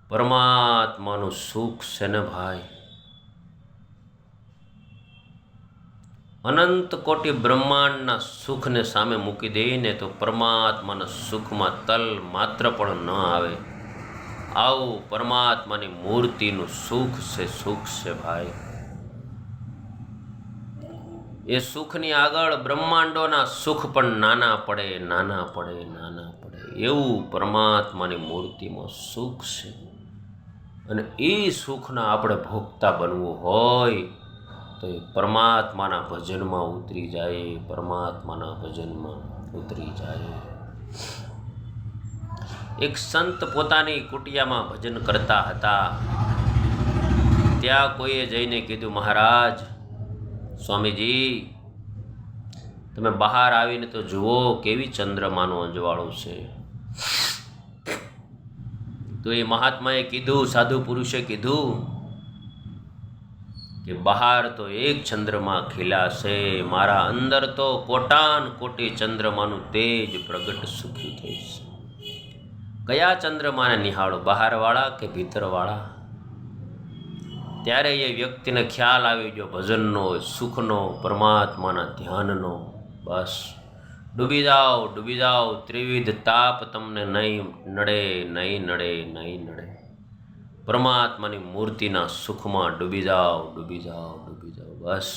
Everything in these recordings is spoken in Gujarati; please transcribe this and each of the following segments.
પરમાત્માનું સુખ છે ને ભાઈ, અનંત કોટી બ્રહ્માંડના સુખને સામે મૂકી દઈને તો પરમાત્માના સુખમાં તલ માત્ર પણ ન આવે. આવું પરમાત્માની મૂર્તિનું સુખ છે ભાઈ. એ સુખની આગળ બ્રહ્માંડોના સુખ પણ નાના પડે એવું પરમાત્માની મૂર્તિમાં સુખ છે. અને એ સુખના આપણે ભોગતા બનવું હોય તો એ પરમાત્માના ભજનમાં ઉતરી જાય. એક સંત પોતાની કુટિયામાં ભજન કરતા હતા. ત્યાં કોઈએ જઈને કીધું, મહારાજ, સ્વામીજી, તમે બહાર આવીને તો જુઓ કેવી ચંદ્રમાનું અજવાળું છે. તો એ મહાત્માએ કીધું, સાધુ પુરુષે કીધું કે બહાર તો એક ચંદ્રમા ખીલા છે, મારા અંદર તો કોટાન કોટી ચંદ્રમાનું તેજ પ્રગટ સુખી થઈ છે. કયા ચંદ્રમાને નિહાળો, બહારવાળા કે ભીતરવાળા? ત્યારે એ વ્યક્તિને ખ્યાલ આવી ગયો ભજનનો, સુખનો, પરમાત્માના ધ્યાનનો. બસ ડૂબી જાઓ, ત્રિવિધ તાપ તમને નહીં નડે. પરમાત્માની મૂર્તિના સુખમાં ડૂબી જાઓ. બસ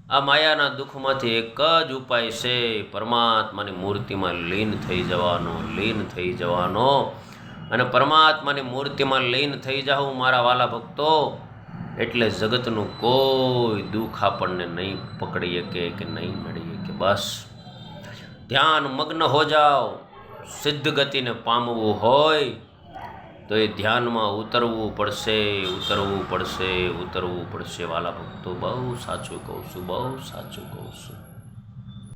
આ માયાના દુઃખમાંથી એક જ ઉપાય છે, પરમાત્માની મૂર્તિમાં લીન થઈ જવાનો. અને પરમાત્માની મૂર્તિમાં લીન થઈ જાઉં મારા વાલા ભક્તો, એટલે જગતનું કોઈ દુઃખ આપણને નહીં પકડી શકે કે નહીં નડી શકે. બસ ધ્યાન મગ્ન હો જાઓ. સિદ્ધ ગતિને પામવું હોય તો એ ધ્યાનમાં ઉતરવું પડશે વાલા ભક્તો. બહુ સાચું કહું છું.